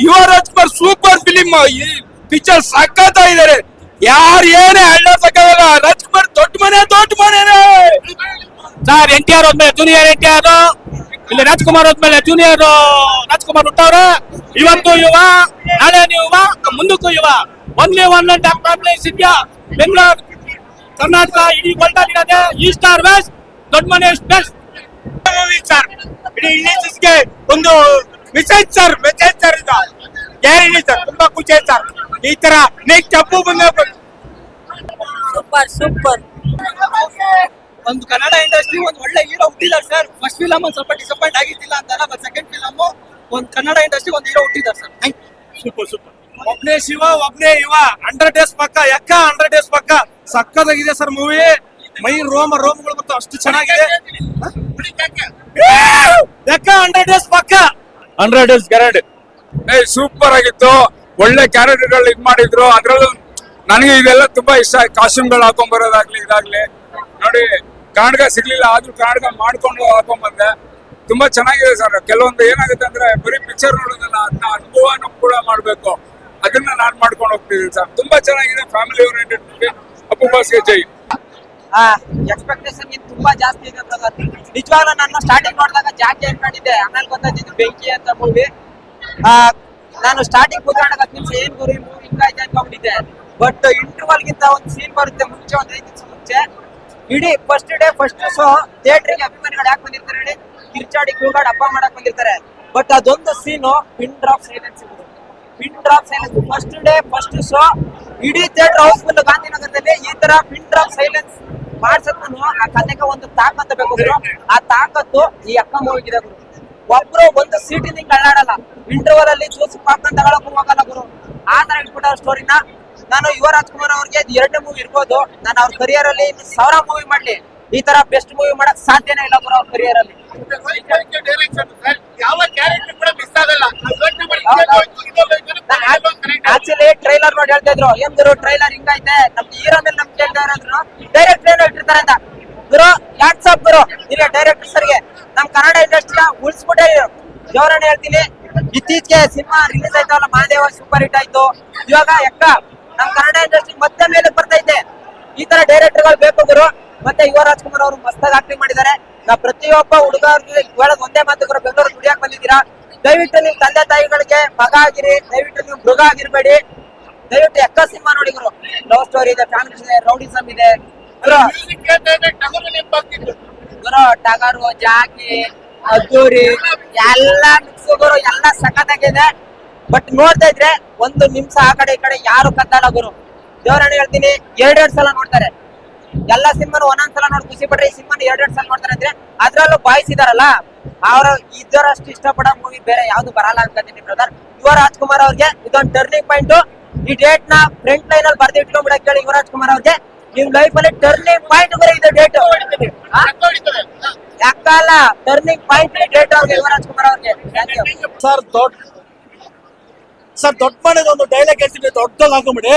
ಯುವ Rajkumar super film. ಈ picture ಸಖತ್ತಾಗಿದ್ದಾರೆ. ಯಾರು ಏನೇ ಹೇಳಕ್ಕಾಗಲ್ಲ. ರಾಜ್ಕುಮಾರ್ ದೊಡ್ಡ ಮನೆನೇ ಸರ್. NTR ಹೋದ್ಮೇಲೆ ಜೂನಿಯರ್ NTR, ಇಲ್ಲಿ ರಾಜ್ಕುಮಾರ್ ಹೋದ್ಮೇಲೆ ಜೂನಿಯರ್ ರಾಜ್ಕುಮಾರ್ ಹುಟ್ಟವ್ರೆ. ಇವತ್ತು ಯುವ, ನಾಳೆ ಯುವ, ಮುಂದಕ್ಕೂ ಯುವ. Only one doctor India, Bengaluru, Karnataka, ಇಡೀ ವರ್ಲ್ಡ್ ಅಲ್ಲಿ ಇರೋದೇ ಈಸ್ಟ್ ಆರ್ ವೆಸ್ಟ್. ದೊಡ್ಡ ಮನೆ ಬೆಸ್ಟ್ ಸರ್. ಇಡೀ ಇಂಡಸ್ಟ್ರಿಗೆ ಒಂದು ಮೆಸೇಜ್ ಸರ್. ಇದು ಗ್ಯಾರಂಟಿ ಸರ್. ತುಂಬಾ ಖುಷಿ ಆಯ್ತು ಸರ್. ಈ ತರ ನೆಕ್ಸ್ಟ್ ಅಪ್ಪು ಬಂದ ಸೂಪರ್. ಒಂದು ಕನ್ನಡ ಇಂಡಸ್ಟ್ರಿ ಒಂದು ಒಳ್ಳೆ ಹೀರೋ ಹುಟ್ಟಿದಾರೆ ಸರ್. ಫಸ್ಟ್ ಫಿಲಮ್ ಒಂದ್ ಸ್ವಲ್ಪ ಡಿಸಪಾಯಿಂಟ್ ಆಗಿದ್ದಿಲ್ಲ ಅಂತಲ್ಲ, ಬಟ್ ಸೆಕೆಂಡ್ ಫಿಲಮ್ ಒಂದು ಕನ್ನಡ ಇಂಡಸ್ಟ್ರಿ ಒಂದು ಹೀರೋ ಹುಟ್ಟಿದಾರೆ ಸರ್. ಸೂಪರ್. ಒಬ್ನೇ ಶಿವ, ಒಬ್ನೇ ಯುವ. 100 ಡೇಸ್ ಪಕ್ಕ. 100 ಡೇಸ್ ಪಕ್ಕ ಸಕ್ಕತ್ತಾಗಿದೆ ಸರ್ ಮೂವಿ. ಮೈ ರೋಮಗಳು ಬರ್ತಾವ, ಅಷ್ಟು ಚೆನ್ನಾಗಿದೆ. 100 ಡೇಸ್ ಪಕ್ಕ. 100 ಡೇಸ್ ಗ್ಯಾರಂಟಿ. ಸೂಪರ್ ಆಗಿತ್ತು. ಒಳ್ಳೆ ಕ್ಯಾರೆಕ್ಟರ್ಗಳು ಇದ್ ಮಾಡಿದ್ರು. ಅದ್ರಲ್ಲೂ ನನಗೆ ಇದೆಲ್ಲ ತುಂಬಾ ಇಷ್ಟ. ಕಾಸ್ಟ್ಯೂಮ್ಗಳು ಹಾಕೊಂಡ್ ಬರೋದಾಗ್ಲಿ ಇದಾಗ್ಲಿ ನೋಡಿ. ಕನ್ನಡಕ ಸಿಗ್ಲಿಲ್ಲ, ಆದ್ರೂ ಕನ್ನಡಕ ಮಾಡ್ಕೊಂಡು ಹಾಕೊಂಡ್ ಬಂದೆ. ತುಂಬಾ ಚೆನ್ನಾಗಿದೆ ಸರ್. ಕೆಲವೊಂದು ಏನಾಗುತ್ತೆ ಅಂದ್ರೆ ಬರೀ ಪಿಕ್ಚರ್ ನೋಡೋದಲ್ಲ, ಅದನ್ನ ಅನುಭವ ಕೂಡ ಮಾಡ್ಬೇಕು. ಅದನ್ನ ನಾನ್ ಮಾಡ್ಕೊಂಡು ಹೋಗ್ತಿದ್ದೀನಿ ಸರ್. ತುಂಬಾ ಚೆನ್ನಾಗಿದೆ. Family oriented movie. ಅಪ್ಪು ಬಾಸ್ಗೆ ಜೈ. ಎಕ್ಸ್ಪೆಕ್ಟೇಷನ್ ತುಂಬಾ ಜಾಸ್ತಿ ಇದೆ ಬ್ರದರ್. ನಿಜವಾಗ್ಲೂ ನಾನು ಸ್ಟಾರ್ಟಿಂಗ್ ನೋಡಿದಾಗ ಜಾಕಿ ಅನ್ಕೊಂಡಿದ್ದೆ, ಆಮೇಲೆ ಗೊತ್ತಾಯ್ತು ಬೆಂಕಿ ಅಂತ ಮೂವಿ. ನಾನು ಸ್ಟಾರ್ಟಿಂಗ್ ಕೂತ್ಕೊಂಡಾಗ 10 ನಿಮಿಷ ಏನ್ ಗುರಿ ಮೂವಿ ಹಿಂಗಾಯ್ತು ಅನ್ಕೊಂಡಿದ್ದೆ. ಬಟ್ ಇಂಟರ್ವಲ್ ಗಿಂತ ಒಂದು ಸೀನ್ ಬರುತ್ತೆ ಮುಂಚೆ, ಒಂದು 5 ನಿಮಿಷ ಮುಂಚೆ. ಇಡೀ ಫಸ್ಟ್ ಡೇ ಫಸ್ಟ್ ಶೋ ಥಿಯೇಟರ್ಗೆ ಅಭಿಮಾನಿಗಳು ಯಾಕೆ ಬಂದಿರ್ತಾರೆ ಹೇಳಿ? ಕಿರ್ಚಾಡಿ ಕೂಗಾಡಿ ಹಬ್ಬ ಮಾಡಕ್ ಬಂದಿರ್ತಾರೆ. ಬಟ್ ಅದೊಂದು scene pin drop silence. First day first show ಇಡೀ ಥಿಯೇಟರ್ ಹೌಸ್ಫುಲ್. ಗಾಂಧಿನಗರದಲ್ಲಿ ಈ ತರ ಪಿನ್ ಡ್ರಾಪ್ ಸೈಲೆನ್ಸ್ ಮಾಡ್ಸಕ್ಕೂ ಆ ಕಥೆಗೆ ಒಂದು ತಾಕತ್ತು ಬೇಕು ಗುರು. ಆ ತಾಕತ್ತು ಈ ಅಕ್ಕ ಮೂವಿಗಿದೆ ಗುರು. ಒಬ್ರು ಒಂದು ಸೀಟಿಂದ ಹಿಂಗ್ ಅಳ್ಳಾಡಲ್ಲ. ಇಂಟರ್ವಲ್ ಅಲ್ಲಿ ಚೂಸ್ ಪಾಪ್ಕಾರ್ನ್ ತಗೊಳಕ್ಕೂ ಹೋಗಲ್ಲ ಗುರು. ಆ ತರ ಇಟ್ಬಿಟ್ಟ ಸ್ಟೋರಿನ. ನಾನು ಯುವ ರಾಜ್ಕುಮಾರ್ ಅವ್ರಿಗೆ 2ನೇ ಮೂವಿ ಇರ್ಬೋದು. ನಾನು ಅವ್ರ ಕರಿಯರ್ ಅಲ್ಲಿ 1000 ಮೂವಿ ಮಾಡ್ಲಿ, ಈ ತರ ಬೆಸ್ಟ್ ಮೂವಿ ಮಾಡಕ್ ಸಾಧ್ಯನೇ ಇಲ್ಲ ಗುರು ಅವ್ರ ಕರಿಯರ್ ಅಲ್ಲಿ. ಆಕ್ಚುಲಿ ಟ್ರೈಲರ್ ನೋಡಿ ಹೇಳ್ತಾ ಇದ್ರು, ಏನ್ ಗುರು ಟ್ರೈಲರ್ ಹಿಂಗೈತೆ, ನಮ್ಗೆ ಹೀರೋ ಮೇಲೆ ನಮ್ಗೆ ಕೇಳ್ತಾ ಇರೋದ್ರು. ಡೈರೆಕ್ಟ್ ಟ್ರೈಲರ್ ಇಟ್ಟಿರ್ತಾರೆ ಅಂತ ಗುರು. ವಾಟ್ಸ್ಆಪ್ ಗುರು ಇಲ್ಲ ಡೈರೆಕ್ಟರ್ ಸರ್ಗೆ ನಮ್ ಕನ್ನಡ ಇಂಡಸ್ಟ್ರಿಯ ಉಳಿಸ್ಬಿಟ್ಟೆ ಜೋರನೆ ಹೇಳ್ತೀನಿ. ಇತ್ತೀಚೆಗೆ ಸಿನಿಮಾ ರಿಲೀಸ್ ಆಯ್ತಲ್ಲ, ಮಹಾದೇವ ಸೂಪರ್ ಹಿಟ್ ಆಯ್ತು. ಇವಾಗ ನಮ್ ಕನ್ನಡ ಇಂಡಸ್ಟ್ರಿ ಮತ್ತೆ ಮೇಲೆ ಬರ್ತೈತೆ. ಈ ತರ ಡೈರೆಕ್ಟರ್ಗಳು ಬೇಕು ಗುರು. ಮತ್ತೆ ಯುವ ರಾಜ್ಕುಮಾರ್ ಅವರು ಮಸ್ತಾಗಿ ಆಕ್ಟಿಂಗ್ ಮಾಡಿದ್ದಾರೆ. ನಾವು ಪ್ರತಿಯೊಬ್ಬ ಹುಡುಗರಿಗೆ ಹೇಳೋದು ಒಂದೇ ಮಾತು ಗುರು, ಬೆಂಗಳೂರು ದುಡಿಯಾಕ್ ಬಂದಿದ್ದೀರಾ, ದಯವಿಟ್ಟು ನೀವು ತಂದೆ ತಾಯಿಗಳಿಗೆ ಮಗ ಆಗಿರಿ, ದಯವಿಟ್ಟು ನೀವು ಮೃಗ ಆಗಿರ್ಬೇಡಿ. ದಯವಿಟ್ಟು ಎಕ್ಕ ಸಿನಿಮಾ ನೋಡಿ ಗುರು. ಲವ್ ಸ್ಟೋರಿ ಇದೆ, ಫ್ಯಾಮಿಲಿ ಇದೆ, ರೌಡಿಸಮ್ ಇದೆ ಗುರು. ಟಗರು, ಜಾಕಿ, ಅದ್ದೂರಿ ಎಲ್ಲ ಮಿಕ್ಸ್ ಗುರು. ಎಲ್ಲ ಸಖತ್ತಾಗಿದೆ. ಬಟ್ ನೋಡ್ತಾ ಇದ್ರೆ 1 ನಿಮಿಷ ಆ ಕಡೆ ಈ ಕಡೆ ಯಾರು ಕತ್ತಲ್ಲ ಗುರು. ದೇವರಾಣಿ ಹೇಳ್ತೀನಿ, 2 ಸಲ ನೋಡ್ತಾರೆ. ಎಲ್ಲ ಸಿನಿಮಾನು ಒಂದೊಂದ್ಸಲ ನೋಡಿ ಖುಷಿ ಪಟ್ರೆ, ಈ ಸಿನಿಮಾನ 2 ಸಲ ನೋಡ್ತಾರೆ ಅಂದ್ರೆ ಅದ್ರಲ್ಲೂ ಬಾಯ್ಸ್ ಇದಾರಲ್ಲ, ಅವ್ರು ಇದರಷ್ಟು ಇಷ್ಟಪಡೋ ಮೂವಿ ಬೇರೆ ಯಾವ್ದು ಬರಲ್ಲ ಅನ್ಕೊಂತೀನಿ ಬ್ರದರ್. ಯುವ ರಾಜ್ಕುಮಾರ್ ಅವ್ರಿಗೆ ಇದೊಂದು ಟರ್ನಿಂಗ್ ಪಾಯಿಂಟ್. ಈ ಡೇಟ್ ನ ಫ್ರಂಟ್ ಲೈನ್ ಅಲ್ಲಿ ಬರ್ದು ಇಟ್ಕೊಂಡ್ಬಿಡಕ್ ಹೇಳಿ ಯುವ ರಾಜ್ಕುಮಾರ್ ಅವ್ರಿಗೆ. ನಿಮ್ ಲೈಫ್ ಅಲ್ಲಿ ಟರ್ನಿಂಗ್ ಪಾಯಿಂಟ್ ಬರೀ ಇದು ಡೇಟ್. ಯಾಕಲ್ಲ ಟರ್ನಿಂಗ್ ಪಾಯಿಂಟ್ ಡೇಟ್ ಅವ್ರಿಗೆ, ಯುವ ರಾಜ್ಕುಮಾರ್ ಅವ್ರಿಗೆ. ಸರ್ ದೊಡ್ಡ ಮನೆದು ಒಂದು ಡೈಲಾಗ್ ಹೇಳ್ತೀನಿ, ದೊಡ್ಡದಾಗ ಹಾಕೊಂಬಿಡಿ.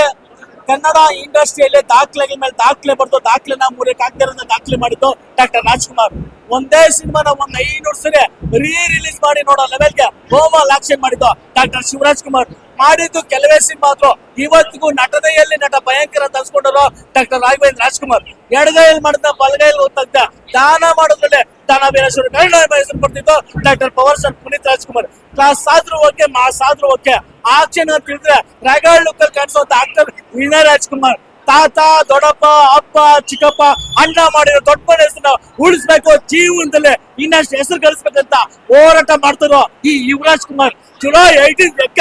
ಕನ್ನಡ ಇಂಡಸ್ಟ್ರಿಯಲ್ಲಿ ದಾಖಲೆಗಳ ಮೇಲೆ ದಾಖಲೆ ಬರ್ತು. ದಾಖಲೆನ ಮೂರಕ್ಕೆ ಆಗ್ತಿರೋದನ್ನ ದಾಖಲೆ ಮಾಡಿದ್ದು ಡಾಕ್ಟರ್ ರಾಜ್ಕುಮಾರ್. ಒಂದೇ ಸಿನಿಮಾನ 500 ಸರಿ ರಿಲೀಸ್ ಮಾಡಿ ನೋಡೋ ಲೆವೆಲ್ಗೆ ಗೋಮಾಲ್ ಆಕ್ಷನ್ ಮಾಡಿದ್ದು ಡಾಕ್ಟರ್ ಶಿವರಾಜ್ ಕುಮಾರ್. ಮಾಡಿದ್ದು ಕೆಲವೇ ಸಿನಿಮಾ ಆದ್ರು ಇವತ್ತಿಗೂ ನಟನೆಯಲ್ಲಿ ನಟ ಭಯಂಕರ ತರಿಸ್ಕೊಂಡರು ಡಾಕ್ಟರ್ ರಾಘವೇಂದ್ರ ರಾಜ್ಕುಮಾರ್. ಎಡಗೈಯಲ್ಲಿ ಮಾಡಿದ ಬಲಗೈಯಲ್ಲಿ ಓದ್ತಂತ ದಾನ ಮಾಡೋದ್ರಲ್ಲೇ ದಾನ ವೀರೇಶ್ವರ ಕನ್ನಡ ಹೆಸರು ಬರ್ತಿದ್ದು doctor power star Puneeth Rajkumar. Class ಆದ್ರೂ ಓಕೆ, ಮಾಸ್ ಆದ್ರೂ ಓಕೆ. ಆಕ್ಷನ್ ಅಂತ ತಿಳಿದ್ರೆ ರಾಗಾಳ್ ಲುಕ್ ಅಲ್ಲಿ ಕಾಣಿಸುವಂತ ಆಕ್ಟರ್ ವಿನಯ್ ರಾಜ್ಕುಮಾರ್. ತಾತ, ದೊಡ್ಡಪ್ಪ, ಅಪ್ಪ, ಚಿಕ್ಕಪ್ಪ, ಅಣ್ಣ ಮಾಡಿರೋ ದೊಡ್ಡ ಮನೆ ಹೆಸರನ್ನ ಉಳಿಸ್ಬೇಕು, ಜೀವನದಲ್ಲೇ ಇನ್ನಷ್ಟು ಹೆಸರು ಗಳಿಸ್ಬೇಕಂತ ಹೋರಾಟ ಮಾಡ್ತಾರೋ ಈ ಯುವರಾಜ್ ಕುಮಾರ್. ಜುಲೈ 18 ಲೆಕ್ಕ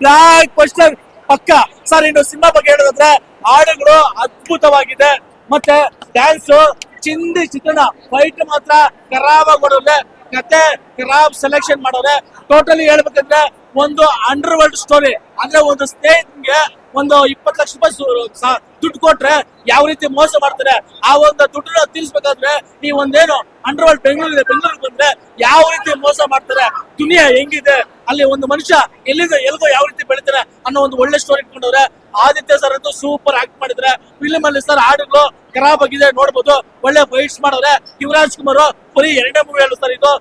ಬ್ಲಾಕ್ ಬಸ್ಟರ್ ಪಕ್ಕ ಸರ್. ಇನ್ನು ಸಿನಿಮಾ ಬಗ್ಗೆ ಹೇಳೋದಾದ್ರೆ ಹಾಡುಗಳು ಅದ್ಭುತವಾಗಿದೆ. ಮತ್ತೆ ಡ್ಯಾನ್ಸ್ ಚಿಂದಿ ಚಿತ್ರಣ, ಫೈಟ್ ಮಾತ್ರ ಖರಾಬಾಗಿ ಮಾಡೋರೆ, ಕತೆ ಖರಾಬ್ ಸೆಲೆಕ್ಷನ್ ಮಾಡೋರೆ. ಟೋಟಲಿ ಹೇಳ್ಬೇಕಂದ್ರೆ ಒಂದು ಅಂಡರ್ ವರ್ಲ್ಡ್ ಸ್ಟೋರಿ. ಅಂದ್ರೆ ಒಂದು ಸ್ನೇಹಿತನಿಗೆ ಒಂದು 20 ಲಕ್ಷ ರೂಪಾಯಿ ದುಡ್ಡು ಕೊಟ್ರೆ ಯಾವ ರೀತಿ ಮೋಸ ಮಾಡ್ತಾರೆ, ಆ ಒಂದು ದುಡ್ಡನ್ನ ತೀರಿಸಬೇಕಾದ್ರೆ ನೀವು ಒಂದೇನು ಅಂಡರ್ ವರ್ಲ್ಡ್ ಬೆಂಗಳೂರಿಗೆ ಬಂದ್ರೆ ಯಾವ ರೀತಿ ಮೋಸ ಮಾಡ್ತಾರೆ, ದುನಿಯಾ ಹೆಂಗಿದೆ, ಅಲ್ಲಿ ಒಂದು ಮನುಷ್ಯ ಎಲ್ಲಿಂದ ಎಲ್ಗೋ ಯಾವ ರೀತಿ ಬೆಳಿತಾರೆ ಅನ್ನೋ ಒಂದು ಒಳ್ಳೆ ಸ್ಟೋರಿ ಇಟ್ಕೊಂಡವ್ರೆ. ಆದಿತ್ಯ ಸರ್ ಅಂತೂ ಸೂಪರ್ ಆಕ್ಟ್ ಮಾಡಿದ್ರೆ. ಫಿಲ್ಮ್ ಅಲ್ಲಿ ಸರ್ ಹಾಡುಗಳು ಖರಾಬ್ ಆಗಿದೆ, ನೋಡ್ಬೋದು. ಒಳ್ಳೆ ಫೈಟ್ಸ್ ಮಾಡೋರೆ. ಯುವರಾಜ್ ಕುಮಾರ್ ಬರೀ 2ನೇ ಮೂವಿ ಹೇಳು ಸರ್ ಇದು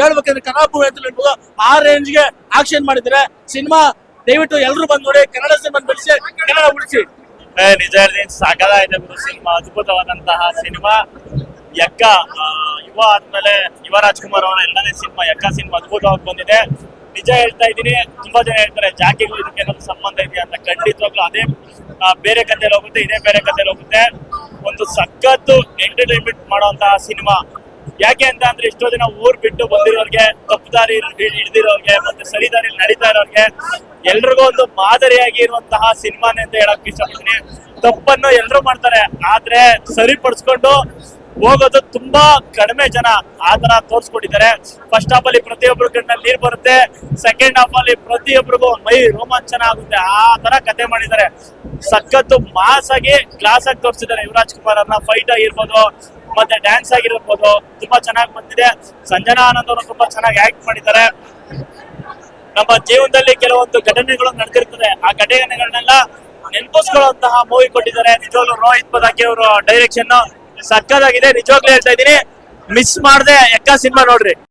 ಹೇಳ್ಬೇಕಂದ್ರೆ ಖರಾಬ್ ಮೂವಿ ಅಂತ ಹೇಳ್ಬೋದು. ಆ ರೇಂಜ್ ಗೆ ಆಕ್ಷನ್ ಮಾಡಿದ್ರೆ ಸಿನಿಮಾ ದಯವಿಟ್ಟು ಎಲ್ಲರೂ ಬಂದು ನೋಡಿ, ಕನ್ನಡ ಸಿನಿಮಾ ಬೆಳೆಸಿ, ಕನ್ನಡ ಉಳಿಸಿ. ನಿಜ ಹೇಳ್ತೀನಿ, ಸಾಕಾಗಿದೆ ಗುರು ಸಿನಿಮಾ, ಅದ್ಭುತವಾದಂತಹ ಸಿನಿಮಾ. ಯಕ್ಕ ಯುವ ಆದ್ಮೇಲೆ ಯುವ ರಾಜ್ಕುಮಾರ್ ಅವರ 2ನೇ ಸಿನಿಮಾ ಯಕ್ಕ ಸಿನಿಮಾ ಅದ್ಭುತವಾಗಿ ಬಂದಿದೆ. ನಿಜ ಹೇಳ್ತಾ ಇದ್ದೀನಿ, ತುಂಬಾ ಜನ ಹೇಳ್ತಾರೆ ಜಾಕಿಗೂ ಇದಕ್ಕೆ ಏನಾದ್ರು ಸಂಬಂಧ ಇದೆಯಾ ಅಂತ. ಖಂಡಿತವಾಗ್ಲೂ ಅದೇ ಬೇರೆ ಕಥೆಯಲ್ಲಿ ಹೋಗುತ್ತೆ, ಇದೇ ಬೇರೆ ಕಥೆಯಲ್ಲಿ ಹೋಗುತ್ತೆ. ಒಂದು ಸಖತ್ತು ಎಂಟರ್ಟೈನ್ಮೆಂಟ್ ಮಾಡುವಂತಹ ಸಿನಿಮಾ. ಯಾಕೆ ಅಂತ ಅಂದ್ರೆ ಎಷ್ಟೋ ಜನ ಊರ್ ಬಿಟ್ಟು ಬಂದಿರೋರ್ಗೆ, ತಪ್ಪು ದಾರಿ ಹಿಡಿದಿರೋರ್ಗೆ, ಮತ್ತೆ ಸರಿ ದಾರಿಯಲ್ಲಿ ನಡೀತಾ ಇರೋರ್ಗೆ ಎಲ್ರಿಗೂ ಒಂದು ಮಾದರಿಯಾಗಿ ಇರುವಂತಹ ಸಿನಿಮಾನೇ ಅಂತ ಹೇಳಕ್ ಇಷ್ಟಪಡ್ತೀನಿ. ತಪ್ಪನ್ನು ಎಲ್ರು ಮಾಡ್ತಾರೆ, ಆದ್ರೆ ಸರಿಪಡಿಸ್ಕೊಂಡು ಹೋಗೋದು ತುಂಬಾ ಕಡಿಮೆ ಜನ ಆ ತರ ತೋರ್ಸ್ಕೊಟ್ಟಿದ್ದಾರೆ. ಫಸ್ಟ್ ಹಾಫ್ ಅಲ್ಲಿ ಪ್ರತಿಯೊಬ್ಬರ ಕಣ್ಣಲ್ಲಿ ನೀರ್ ಬರುತ್ತೆ, ಸೆಕೆಂಡ್ ಹಾಫ್ ಅಲ್ಲಿ ಪ್ರತಿಯೊಬ್ಬರಿಗೂ ಮೈ ರೋಮಾಂಚನ ಆಗುತ್ತೆ. ಆ ತರ ಕತೆ ಮಾಡಿದ್ದಾರೆ. ಸಖತ್ತು ಮಾಸ್ ಆಗಿ ಕ್ಲಾಸ್ ಆಗಿ ತೋರಿಸಿದ್ದಾರೆ ಯುವರಾಜ್ ಕುಮಾರ್ ಅವ್ರನ್ನ. ಫೈಟ್ ಆಗಿರ್ಬೋದು, ಮತ್ತೆ ಡ್ಯಾನ್ಸ್ ಆಗಿರ್ಬೋದು, ತುಂಬಾ ಚೆನ್ನಾಗಿ ಬಂದಿದೆ. ಸಂಜನಾ ಆನಂದ್ ಅವರು ತುಂಬಾ ಚೆನ್ನಾಗಿ ಆಕ್ಟ್ ಮಾಡಿದ್ದಾರೆ. ನಮ್ಮ ಜೀವನದಲ್ಲಿ ಕೆಲವೊಂದು ಘಟನೆಗಳು ನಡೆದಿರ್ತದೆ, ಆ ಘಟನೆಗಳನ್ನೆಲ್ಲ ನೆನಪಿಸ್ಕೊಳ್ಳುವಂತಹ ಮೂವಿ ಕೊಟ್ಟಿದ್ದಾರೆ. ನಿಜವಾಗ್ಲೂ ರೋಹಿತ್ ಪದಾಕಿ ಅವರು ಡೈರೆಕ್ಷನ್ ಸಕ್ಕತ್ತಾಗಿದೆ. ನಿಜವಾಗ್ಲೂ ಹೇಳ್ತಾ ಇದ್ದೀನಿ, ಮಿಸ್ ಮಾಡದೆ ಯಕ್ಕ ಸಿನಿಮಾ ನೋಡ್ರಿ.